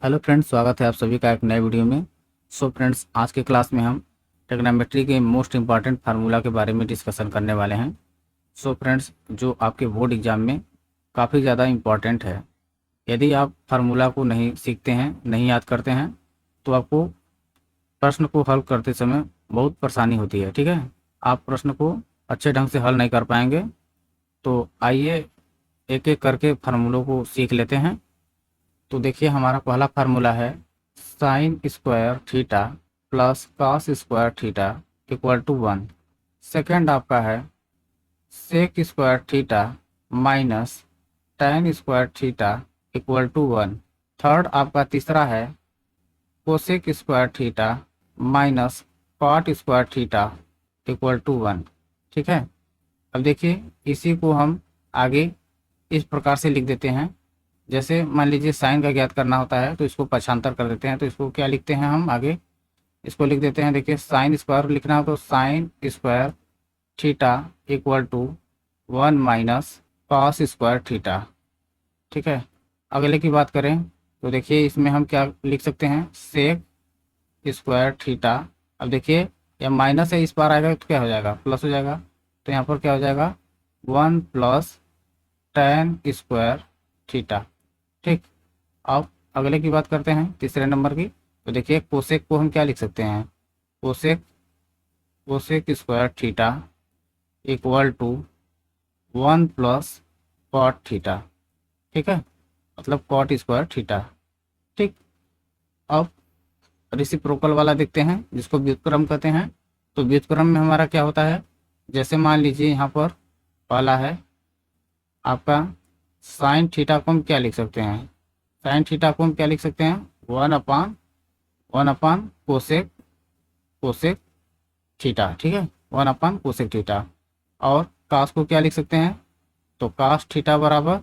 Hello friends, स्वागत है आप सभी का एक नए वीडियो में। सो फ्रेंड्स, आज के क्लास में हम ट्रिग्नोमेट्री के मोस्ट इंपॉर्टेंट फार्मूला के बारे में डिस्कशन करने वाले हैं। सो फ्रेंड्स, जो आपके बोर्ड एग्जाम में काफ़ी ज़्यादा इम्पॉर्टेंट है। यदि आप फार्मूला को नहीं सीखते हैं, नहीं याद करते हैं, तो आपको प्रश्न को हल करते समय बहुत परेशानी होती है। ठीक है, आप प्रश्न को अच्छे ढंग से हल नहीं कर पाएंगे। तो आइए एक एक करके फार्मूलों को सीख लेते हैं। तो देखिए, हमारा पहला फार्मूला है sine square theta plus cos square theta equal to 1। Second आपका है sec square theta minus tan square theta equal to 1। Third आपका तीसरा है cosec square theta minus cot square theta equal to 1। ठीक है, अब देखिए इसी को हम आगे इस प्रकार से लिख देते हैं। जैसे मान लीजिए साइन का ज्ञात करना होता है तो इसको पक्षांतर कर देते हैं। तो इसको क्या लिखते हैं हम आगे, इसको लिख देते हैं। देखिए, साइन स्क्वायर लिखना हो तो sine square theta equal to 1 minus cos square theta. ठीक है, अगले की बात करें तो देखिए इसमें हम क्या लिख सकते हैं, सेक स्क्वायर थीटा। अब देखिए यह माइनस है, इस बार आएगा तो क्या हो जाएगा, प्लस हो जाएगा। तो यहाँ पर क्या हो जाएगा, 1 प्लस टेन स्क्वायर थीटा। ठीक, अब अगले की बात करते हैं, तीसरे नंबर की। तो देखिए कोसेक को हम क्या लिख सकते हैं, cosec cosec square theta equal to 1 plus cot theta. ठीक है, मतलब कॉट स्क्वायर थीटा। ठीक, अब रेसिप्रोकल वाला देखते हैं जिसको व्युत्क्रम कहते हैं। तो व्युत्क्रम में हमारा क्या होता है, जैसे मान लीजिए यहाँ पर पहला है आपका साइन थीटा को हम क्या लिख सकते हैं, साइन थीटा को हम क्या लिख सकते हैं, one upon cosec cosec theta. ठीक है, 1 अपान कोसेक थीटा। और कास को क्या लिख सकते हैं, तो कास थीटा बराबर,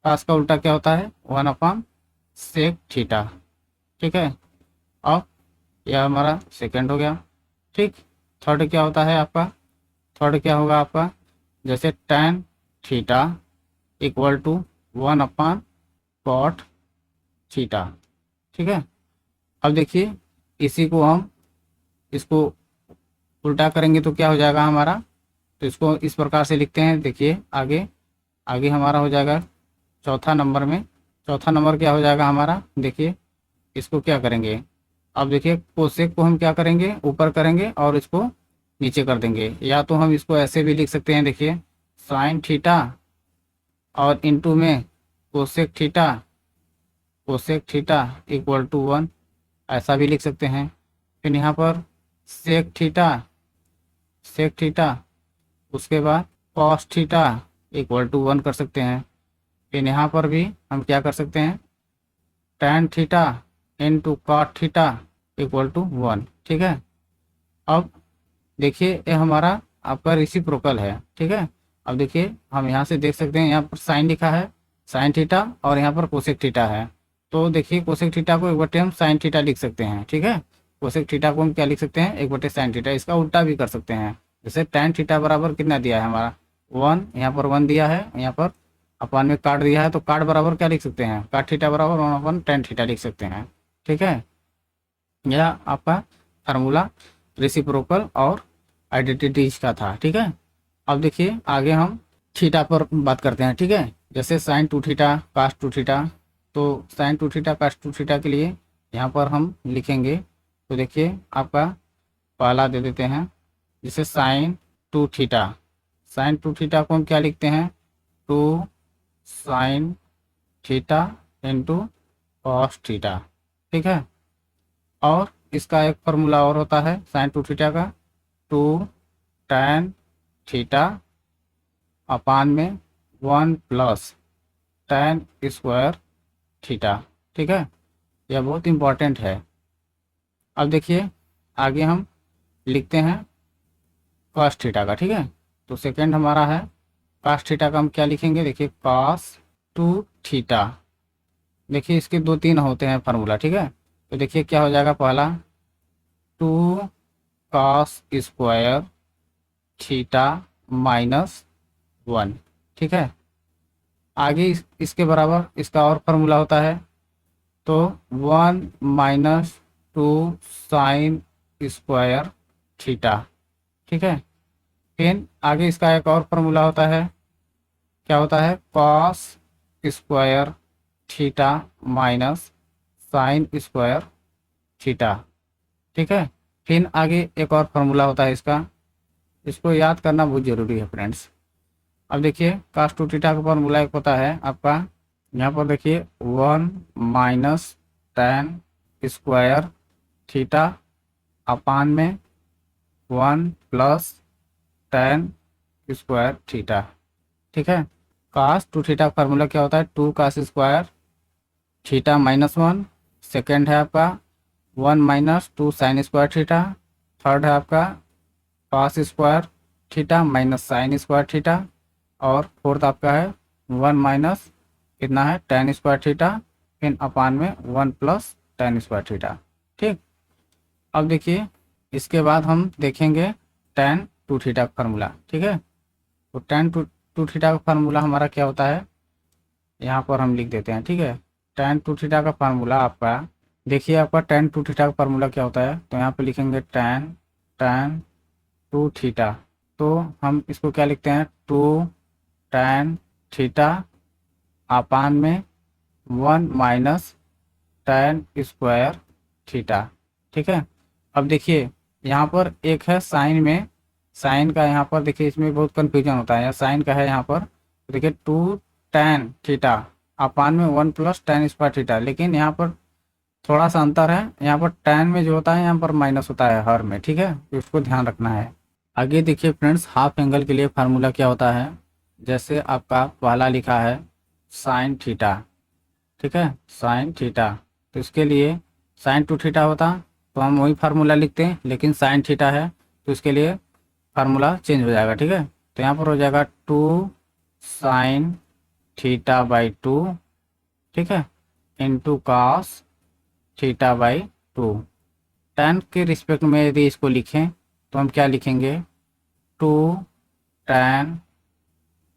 कास का उल्टा क्या होता है, 1 अपान सेक थीटा। ठीक है, अब यह हमारा सेकंड हो गया। ठीक, थर्ड क्या होता है आपका, थर्ड क्या होगा आपका, जैसे tan theta equal to 1 upon cot theta. ठीक है, अब देखिए इसी को हम इसको उल्टा करेंगे तो क्या हो जाएगा हमारा, तो इसको इस प्रकार से लिखते हैं। देखिए आगे आगे हमारा हो जाएगा चौथा नंबर में, चौथा नंबर क्या हो जाएगा हमारा, देखिए इसको क्या करेंगे। अब देखिए कोसेक को हम क्या करेंगे, ऊपर करेंगे और इसको नीचे कर देंगे। या तो हम इसको ऐसे भी लिख सकते हैं, देखिए साइन थीटा और इनटू में कोसेक थीटा इक्वल टू 1, ऐसा भी लिख सकते हैं। फिर यहाँ पर सेक थीटा उसके बाद कॉस थीटा इक्वल टू 1 कर सकते हैं। फिर यहाँ पर भी हम क्या कर सकते हैं, tan theta into cot theta equal to 1। ठीक है, अब देखिए ये हमारा आपका रेसिप्रोकल है। ठीक है, अब देखिए हम यहाँ से देख सकते हैं, यहाँ पर साइन लिखा है, साइन थीटा, और यहाँ पर कोसेक थीटा है। तो देखिए कोसेक थीटा को एक बटे हम साइन थीटा लिख सकते हैं। ठीक है, कोसेक थीटा को हम क्या लिख सकते हैं, एक बटे साइन थीटा। इसका उल्टा भी कर सकते हैं, जैसे टेन थीटा बराबर कितना दिया है हमारा 1, यहाँ पर 1 दिया है, यहाँ पर अपान में काट दिया है, तो काट बराबर क्या लिख सकते हैं, काट थीटा बराबर 1/tan थीटा लिख सकते हैं। ठीक है, यह आपका फार्मूला रेसिप्रोकल और आइडेंटिटीज का था। ठीक है, अब देखिए आगे हम थीटा पर बात करते हैं। ठीक है, जैसे साइन 2 थीटा कास 2 थीटा। तो साइन 2 थीटा कास 2 थीटा के लिए यहाँ पर हम लिखेंगे। तो देखिए आपका पहला दे देते हैं, जैसे साइन 2 थीटा, साइन 2 थीटा को हम क्या लिखते हैं, 2 sin theta into cos theta. ठीक है, और इसका एक फार्मूला और होता है साइन 2 थीटा का, 2 tan थीटा अपान में 1 प्लस टेन स्क्वायर थीटा। ठीक है, यह बहुत इंपॉर्टेंट है। अब देखिए आगे हम लिखते हैं कॉस थीटा का। ठीक है, तो सेकंड हमारा है कॉस थीटा का, हम क्या लिखेंगे, देखिए cos 2 थीटा। देखिए इसके दो तीन होते हैं फार्मूला। ठीक है, तो देखिए क्या हो जाएगा, पहला 2 cos स्क्वायर थीटा -1। ठीक है, आगे इसके बराबर इसका और फार्मूला होता है तो 1 - 2 साइन स्क्वायर थीटा। ठीक है, फिर आगे इसका एक और फार्मूला होता है, क्या होता है, cos square theta minus sine square theta. ठीक है, फिर आगे एक और फार्मूला होता है इसका, इसको याद करना बहुत ज़रूरी है फ्रेंड्स। अब देखिए कास टू थीटा का फॉर्मूला एक होता है आपका, यहाँ पर देखिए 1 - tan स्क्वायर थीटा अपान में 1 + tan स्क्वायर थीटा। ठीक है, कास टू थीटा का फार्मूला क्या होता है, 2 cos² थीटा -1। सेकेंड है आपका 1 - 2 साइन स्क्वायर थीटा। थर्ड है आपका cos square theta minus sine square theta. और फोर्थ आपका है 1 - कितना है, tan स्क्वायर थीटा, फिर अपान में 1 + tan स्क्वायर थीटा। ठीक, अब देखिए इसके बाद हम देखेंगे tan टू थीटा का फार्मूला। ठीक है, तो tan टू थीटा का फार्मूला हमारा क्या होता है, यहाँ पर हम लिख देते हैं। ठीक है, tan टू थीटा का फार्मूला आपका देखिए, आपका tan टू थीटा का फार्मूला क्या होता है, तो यहाँ पे लिखेंगे tan टू थीटा। तो हम इसको क्या लिखते हैं, 2 tan थीटा अपान में 1 - tan स्क्वायर थीटा। ठीक है, अब देखिए यहाँ पर एक है साइन में, साइन का यहाँ पर देखिए इसमें बहुत कन्फ्यूजन होता है, या साइन का है यहाँ पर, तो देखिए 2 tan थीटा अपान में 1 + tan स्क्वायर थीटा, लेकिन यहाँ पर थोड़ा सा अंतर है, यहाँ पर tan में जो होता है यहाँ पर माइनस होता है हर में। ठीक है, तो इसको ध्यान रखना है। आगे देखिए फ्रेंड्स, हाफ एंगल के लिए फार्मूला क्या होता है, जैसे आपका पहला लिखा है साइन थीटा। ठीक है, साइन थीटा, तो इसके लिए साइन टू थीटा होता तो हम वही फार्मूला लिखते हैं, लेकिन साइन थीटा है तो इसके लिए फार्मूला चेंज हो जाएगा। ठीक है, तो यहाँ पर हो जाएगा 2 sin θ/2। ठीक है, इंटू cos θ/2। tan के रिस्पेक्ट में यदि इसको लिखें तो हम क्या लिखेंगे, 2 tan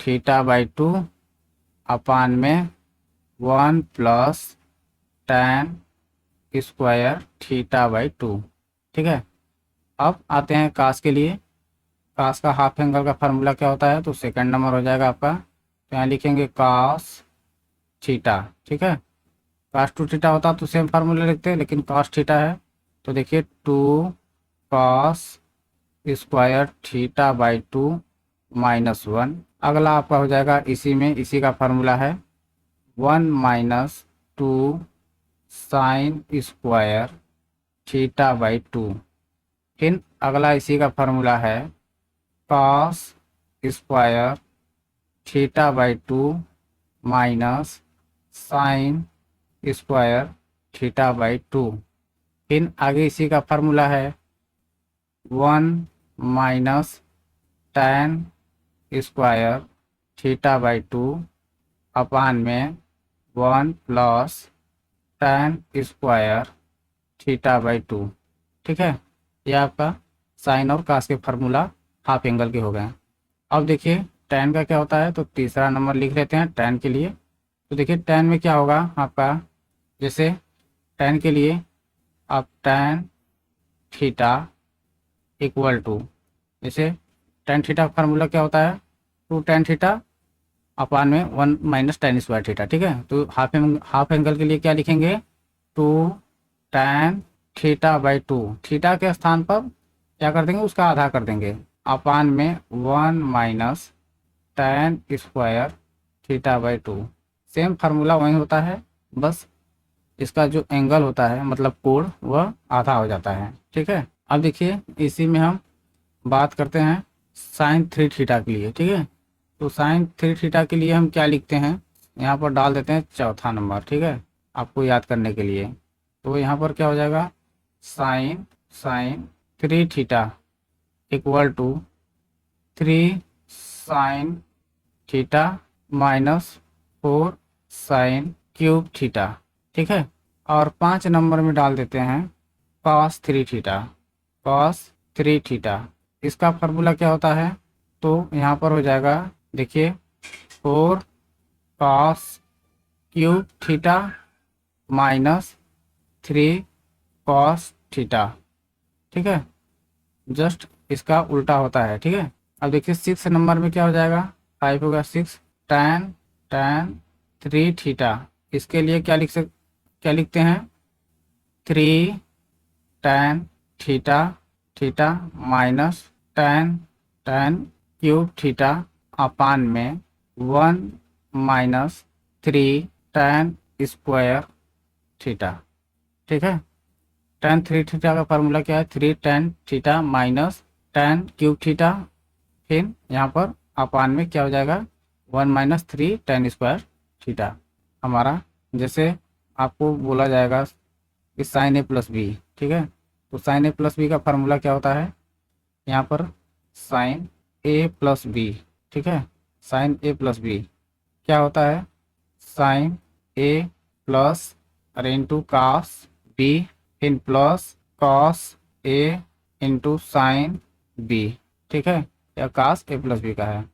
θ/2 अपान में 1 + tan स्क्वायर θ/2। ठीक है, अब आते हैं कास के लिए। कास का हाफ एंगल का फार्मूला क्या होता है, तो सेकंड नंबर हो जाएगा आपका, तो यहाँ लिखेंगे cos थीटा। ठीक है, cos टू थीटा होता तो सेम फार्मूला लिखते हैं, लेकिन cos थीटा है तो देखिए 2 cos स्क्वायर θ/2 -1। अगला आपका हो जाएगा इसी में, इसी का फार्मूला है 1 - 2 साइन स्क्वायर θ/2। फिर अगला इसी का फार्मूला है cos square θ/2 minus sine square θ/2। फिर आगे इसी का फार्मूला है 1 - tan स्क्वायर θ/2 अपान में 1 + tan स्क्वायर θ/2। ठीक है, यह आपका साइन और कास के फार्मूला हाफ एंगल के हो गए। अब देखिए tan का क्या होता है, तो तीसरा नंबर लिख लेते हैं tan के लिए। तो देखिए tan में क्या होगा आपका, जैसे tan के लिए आप tan थीटा इक्वल टू, जैसे tan थीटा का फार्मूला क्या होता है, 2 tan थीटा अपान में 1 - tan स्क्वायर थीटा। ठीक है, तो हाफ एंगल के लिए क्या लिखेंगे, 2 tan θ/2। थीटा के स्थान पर क्या कर देंगे, उसका आधा कर देंगे, अपान में 1 - tan स्क्वायर θ/2। सेम फार्मूला वही होता है, बस इसका जो एंगल होता है मतलब कोण वह आधा हो जाता है। ठीक है, अब देखिए इसी में हम बात करते हैं साइन 3 थीटा के लिए। ठीक है, तो साइन 3 थीटा के लिए हम क्या लिखते हैं, यहाँ पर डाल देते हैं चौथा नंबर। ठीक है, आपको याद करने के लिए, तो यहाँ पर क्या हो जाएगा, sine 3 theta equal to 3 sine theta -4 sine cube theta. ठीक है, और 5 नंबर में डाल देते हैं cos 3 थीटा। cos 3 थीटा इसका फार्मूला क्या होता है, तो यहाँ पर हो जाएगा देखिए 4 cos cube theta -3 cos theta. ठीक है, जस्ट इसका उल्टा होता है। ठीक है, अब देखिए 6 नंबर में क्या हो जाएगा, 5 होगा 6 tan tan 3 थीटा। इसके लिए क्या लिखते हैं, 3 tan theta theta minus tan cube theta upon में 1 -3 tan स्क्वायर थीटा। ठीक है, tan 3 थीटा का फार्मूला क्या है, 3 tan theta minus tan cube theta, फिर यहाँ पर अपान में क्या हो जाएगा, 1 -3 tan स्क्वायर थीटा हमारा। जैसे आपको बोला जाएगा कि साइन ए प्लस बी। ठीक है, तो साइन ए प्लस बी का फार्मूला क्या होता है, यहाँ पर साइन ए प्लस बी। ठीक है, साइन ए प्लस बी क्या होता है, साइन ए प्लस अरे इंटू कास बी, फिर plus cos A into sine B. ठीक है, या कास ए प्लस बी का है।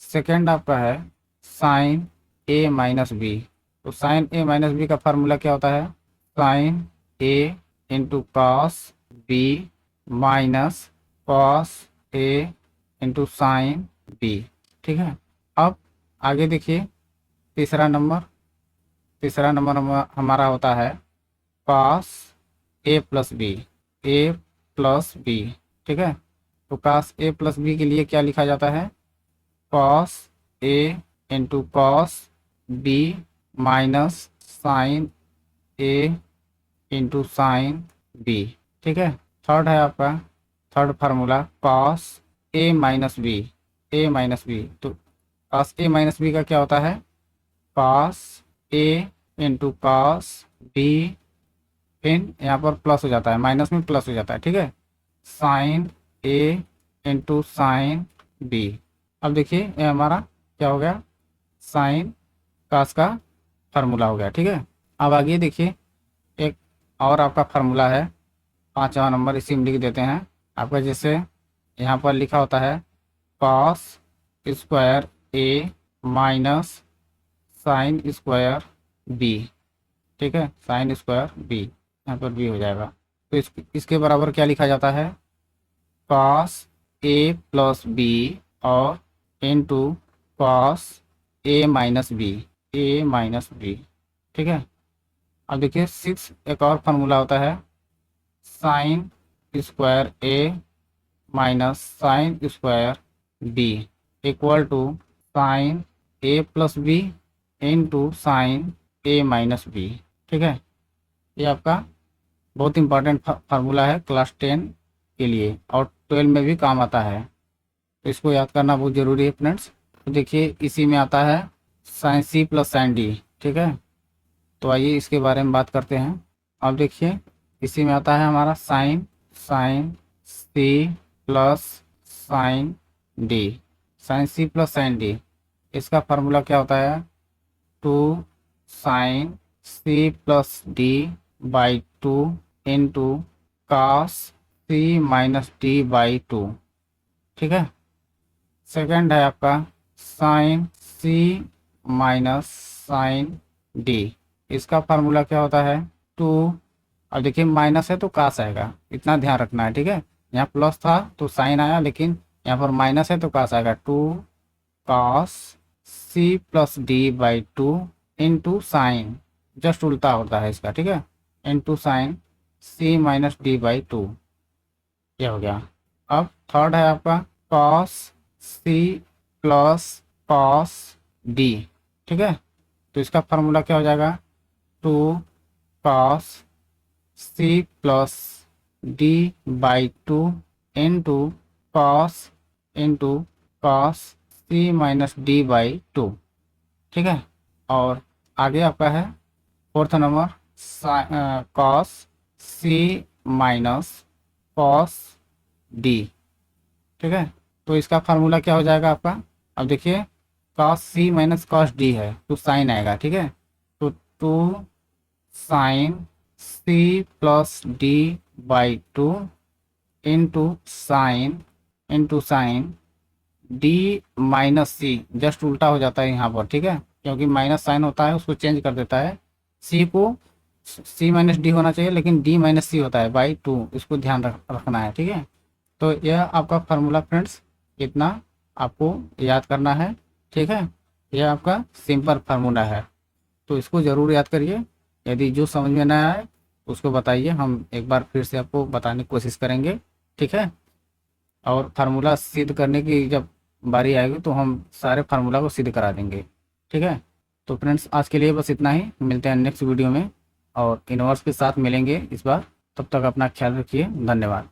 सेकेंड आपका है साइन ए माइनस बी। तो साइन ए माइनस बी का फार्मूला क्या होता है, sine A into cos B minus cos A into sine B. ठीक है, अब आगे देखिए तीसरा नंबर हमारा होता है कॉस ए प्लस बी, ए प्लस बी। ठीक है, तो कॉस ए प्लस बी के लिए क्या लिखा जाता है, cos A into cos B minus sine A into sine B. ठीक है, थर्ड है आपका, third formula cos A minus B, A minus B. तो कॉस ए माइनस बी का क्या होता है, cos A into cos B, फिर यहाँ पर प्लस हो जाता है, माइनस में प्लस हो जाता है। ठीक है, sine A into sine B. अब देखिए ये हमारा क्या हो गया, साइन कास का फार्मूला हो गया। ठीक है, अब आगे देखिए एक और आपका फार्मूला है, 5वां नंबर, इसी में लिख देते हैं आपका। जैसे यहाँ पर लिखा होता है cos square A minus sine square B. ठीक है, साइन स्क्वायर बी, यहाँ पर बी हो जाएगा। तो इसके बराबर क्या लिखा जाता है, कॉस ए प्लस बी और into cos A minus B, A minus B. ठीक है, अब देखिए 6 एक और फार्मूला होता है, sine square A minus sine square B equal to sine A plus B into sine A minus B. ठीक है, ये आपका बहुत इंपॉर्टेंट फार्मूला है क्लास 10 के लिए, और 12 में भी काम आता है, तो इसको याद करना बहुत ज़रूरी है फ्रेंड्स। तो देखिए इसी में आता है sine C plus sine D. ठीक है, तो आइए इसके बारे में बात करते हैं। अब देखिए इसी में आता है हमारा sine sine C plus sine D, sine C plus sine D. इसका फार्मूला क्या होता है, 2 sine C plus D by 2 into cos C minus D by 2। ठीक है, सेकंड है आपका sine C minus sine D. इसका फार्मूला क्या होता है, 2, अब देखिए माइनस है तो कास आएगा, इतना ध्यान रखना है। ठीक है, यहाँ प्लस था तो साइन आया, लेकिन यहाँ पर माइनस है तो कास आएगा, 2 cos C plus D by 2 into sine, जस्ट उल्टा होता है इसका। ठीक है, into sine C minus D by 2, ये हो गया। अब थर्ड है आपका cos C plus cos D. ठीक है, तो इसका फार्मूला क्या हो जाएगा, 2 cos C plus D by 2 into cos into cos C minus D by 2। ठीक है, और आगे आपका है fourth number cos C minus cos D. ठीक है, तो इसका फार्मूला क्या हो जाएगा आपका, अब देखिए cos C minus cos D है तो साइन आएगा। ठीक है, तो 2 sine C plus D by 2 into sine D minus C, just उल्टा हो जाता है यहाँ पर। ठीक है, क्योंकि माइनस साइन होता है उसको चेंज कर देता है, सी को सी माइनस डी होना चाहिए, लेकिन डी माइनस सी होता है बाई 2, इसको ध्यान रखना है। ठीक है, तो यह आपका फार्मूला फ्रेंड्स, इतना आपको याद करना है। ठीक है, यह आपका सिंपल फार्मूला है, तो इसको ज़रूर याद करिए। यदि जो समझ में ना आए उसको बताइए, हम एक बार फिर से आपको बताने की कोशिश करेंगे। ठीक है, और फार्मूला सिद्ध करने की जब बारी आएगी तो हम सारे फार्मूला को सिद्ध करा देंगे। ठीक है, तो फ्रेंड्स आज के लिए बस इतना ही, मिलते हैं नेक्स्ट वीडियो में और इनवर्स के साथ मिलेंगे इस बार। तब तक अपना ख्याल रखिए, धन्यवाद।